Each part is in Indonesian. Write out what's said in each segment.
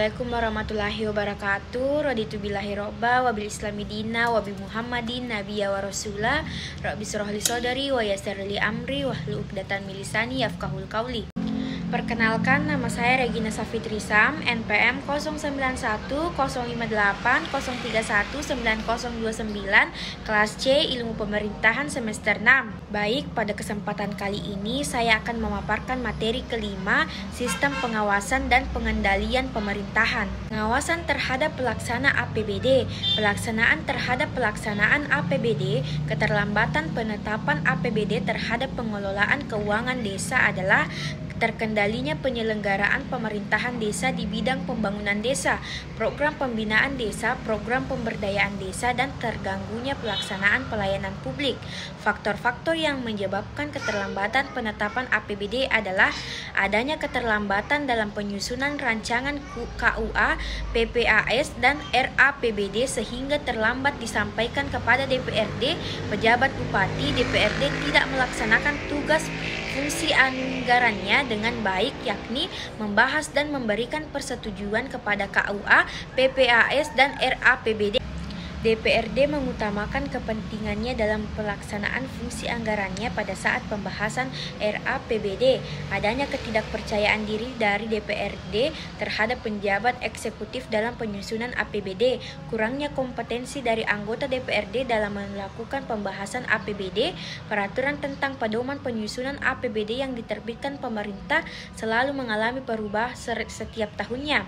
Assalamualaikum warahmatullahi wabarakatuh. Raditu billahi robba wabil islami dina wabi muhammadin nabiyya wa rasulah. Rabbi shrah li sodari wa yassir li amri wahlul 'uqdatam min lisani yafqahul qawli. Perkenalkan, nama saya Regina Safitri Sam, NPM 09105803190029, kelas C Ilmu Pemerintahan semester 6. Baik, pada kesempatan kali ini saya akan memaparkan materi kelima, Sistem Pengawasan dan Pengendalian Pemerintahan. Pengawasan terhadap pelaksana APBD. Pelaksanaan terhadap pelaksanaan APBD, keterlambatan penetapan APBD terhadap pengelolaan keuangan desa adalah terkendalinya penyelenggaraan pemerintahan desa di bidang pembangunan desa, program pembinaan desa, program pemberdayaan desa, dan terganggunya pelaksanaan pelayanan publik. Faktor-faktor yang menyebabkan keterlambatan penetapan APBD adalah adanya keterlambatan dalam penyusunan rancangan KUA, PPAS, dan RAPBD sehingga terlambat disampaikan kepada DPRD, pejabat bupati. DPRD tidak melaksanakan tugas fungsi anggarannya dengan baik, yakni membahas dan memberikan persetujuan kepada KUA, PPAS, dan RAPBD. DPRD mengutamakan kepentingannya dalam pelaksanaan fungsi anggarannya pada saat pembahasan RAPBD. Adanya ketidakpercayaan diri dari DPRD terhadap penjabat eksekutif dalam penyusunan APBD. Kurangnya kompetensi dari anggota DPRD dalam melakukan pembahasan APBD. Peraturan tentang pedoman penyusunan APBD yang diterbitkan pemerintah selalu mengalami perubahan setiap tahunnya.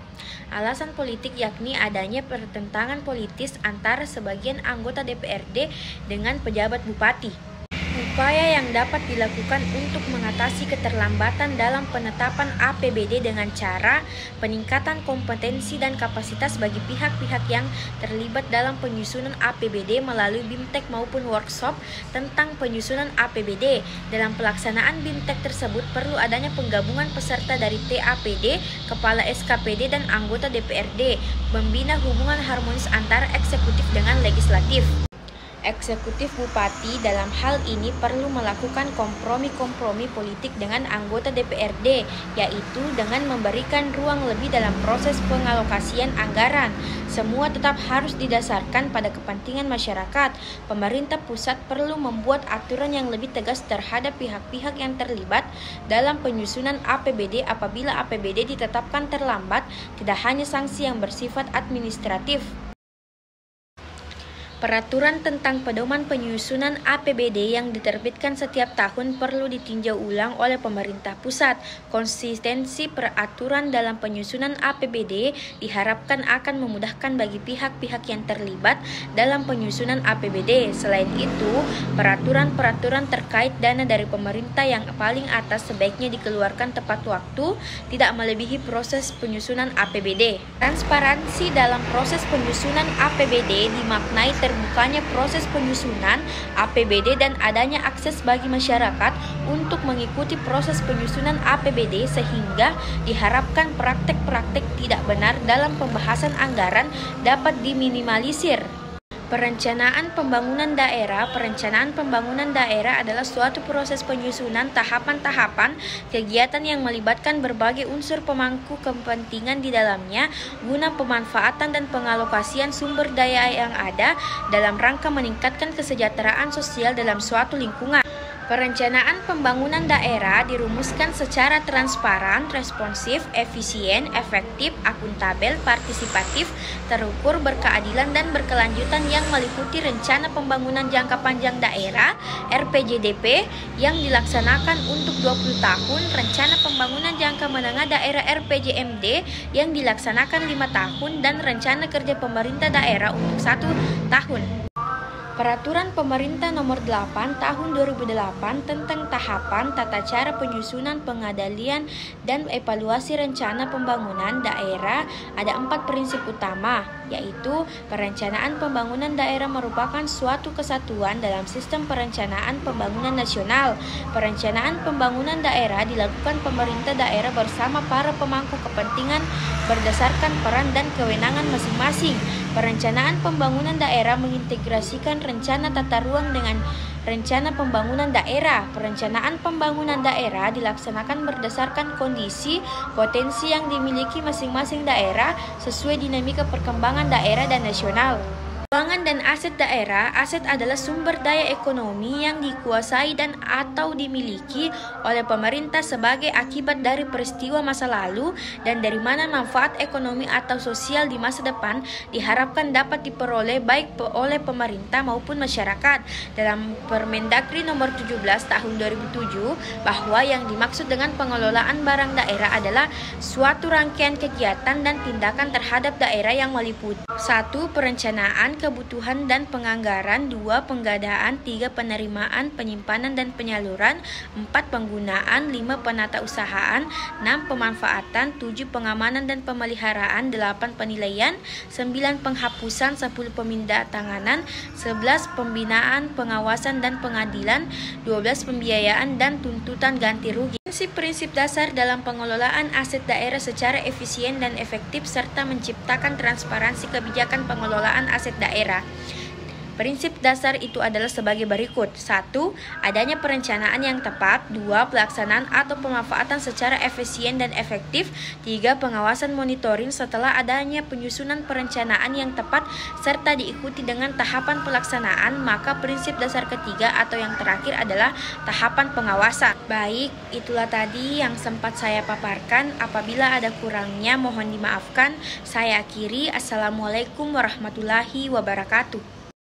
Alasan politik, yakni adanya pertentangan politis antara sebagian anggota DPRD dengan pejabat bupati. Upaya yang dapat dilakukan untuk mengatasi keterlambatan dalam penetapan APBD dengan cara peningkatan kompetensi dan kapasitas bagi pihak-pihak yang terlibat dalam penyusunan APBD melalui BIMTEK maupun workshop tentang penyusunan APBD. Dalam pelaksanaan BIMTEK tersebut perlu adanya penggabungan peserta dari TAPD, Kepala SKPD, dan anggota DPRD, membina hubungan harmonis antara eksekutif dengan legislatif. Eksekutif bupati dalam hal ini perlu melakukan kompromi-kompromi politik dengan anggota DPRD, yaitu dengan memberikan ruang lebih dalam proses pengalokasian anggaran. Semua tetap harus didasarkan pada kepentingan masyarakat. Pemerintah pusat perlu membuat aturan yang lebih tegas terhadap pihak-pihak yang terlibat dalam penyusunan APBD apabila APBD ditetapkan terlambat, tidak hanya sanksi yang bersifat administratif. Peraturan tentang pedoman penyusunan APBD yang diterbitkan setiap tahun perlu ditinjau ulang oleh pemerintah pusat. Konsistensi peraturan dalam penyusunan APBD diharapkan akan memudahkan bagi pihak-pihak yang terlibat dalam penyusunan APBD. Selain itu, peraturan-peraturan terkait dana dari pemerintah yang paling atas sebaiknya dikeluarkan tepat waktu, tidak melebihi proses penyusunan APBD. Transparansi dalam proses penyusunan APBD dimaknai terbukanya proses penyusunan APBD dan adanya akses bagi masyarakat untuk mengikuti proses penyusunan APBD sehingga diharapkan praktek-praktek tidak benar dalam pembahasan anggaran dapat diminimalisir. Perencanaan pembangunan daerah. Perencanaan pembangunan daerah adalah suatu proses penyusunan tahapan-tahapan kegiatan yang melibatkan berbagai unsur pemangku kepentingan di dalamnya guna pemanfaatan dan pengalokasian sumber daya yang ada dalam rangka meningkatkan kesejahteraan sosial dalam suatu lingkungan. Perencanaan pembangunan daerah dirumuskan secara transparan, responsif, efisien, efektif, akuntabel, partisipatif, terukur, berkeadilan, dan berkelanjutan yang meliputi rencana pembangunan jangka panjang daerah (RPJDP) yang dilaksanakan untuk 20 tahun, rencana pembangunan jangka menengah daerah (RPJMD) yang dilaksanakan 5 tahun, dan rencana kerja pemerintah daerah untuk 1 tahun. Peraturan Pemerintah Nomor 8 Tahun 2008 tentang tahapan, tata cara penyusunan, pengendalian, dan evaluasi rencana pembangunan daerah ada 4 prinsip utama, yaitu perencanaan pembangunan daerah merupakan suatu kesatuan dalam sistem perencanaan pembangunan nasional. Perencanaan pembangunan daerah dilakukan pemerintah daerah bersama para pemangku kepentingan berdasarkan peran dan kewenangan masing-masing. Perencanaan pembangunan daerah mengintegrasikan rencana tata ruang dengan Rencana pembangunan daerah. Perencanaan pembangunan daerah dilaksanakan berdasarkan kondisi, potensi yang dimiliki masing-masing daerah sesuai dinamika perkembangan daerah dan nasional. Keuangan dan aset daerah. Aset adalah sumber daya ekonomi yang dikuasai dan atau dimiliki oleh pemerintah sebagai akibat dari peristiwa masa lalu dan dari mana manfaat ekonomi atau sosial di masa depan diharapkan dapat diperoleh baik oleh pemerintah maupun masyarakat. Dalam Permendagri nomor 17 tahun 2007, bahwa yang dimaksud dengan pengelolaan barang daerah adalah suatu rangkaian kegiatan dan tindakan terhadap daerah yang meliputi 1. Perencanaan, kebutuhan dan penganggaran, 2. Penggadaan, 3. Penerimaan, penyimpanan dan penyaluran, 4. Penggunaan, 5. Penatausahaan, 6. Pemanfaatan, 7. Pengamanan dan pemeliharaan, 8. Penilaian, 9. Penghapusan, 10. Pemindahantanganan, 11. Pembinaan, pengawasan dan pengadilan, 12. Pembiayaan dan tuntutan ganti rugi. Prinsip-prinsip dasar dalam pengelolaan aset daerah secara efisien dan efektif serta menciptakan transparansi kebijakan pengelolaan aset daerah. Prinsip dasar itu adalah sebagai berikut. 1. Adanya perencanaan yang tepat. 2. Pelaksanaan atau pemanfaatan secara efisien dan efektif. 3. Pengawasan monitoring setelah adanya penyusunan perencanaan yang tepat serta diikuti dengan tahapan pelaksanaan. Maka prinsip dasar ketiga atau yang terakhir adalah tahapan pengawasan. Baik, itulah tadi yang sempat saya paparkan. Apabila ada kurangnya mohon dimaafkan. Saya akhiri. Assalamualaikum warahmatullahi wabarakatuh.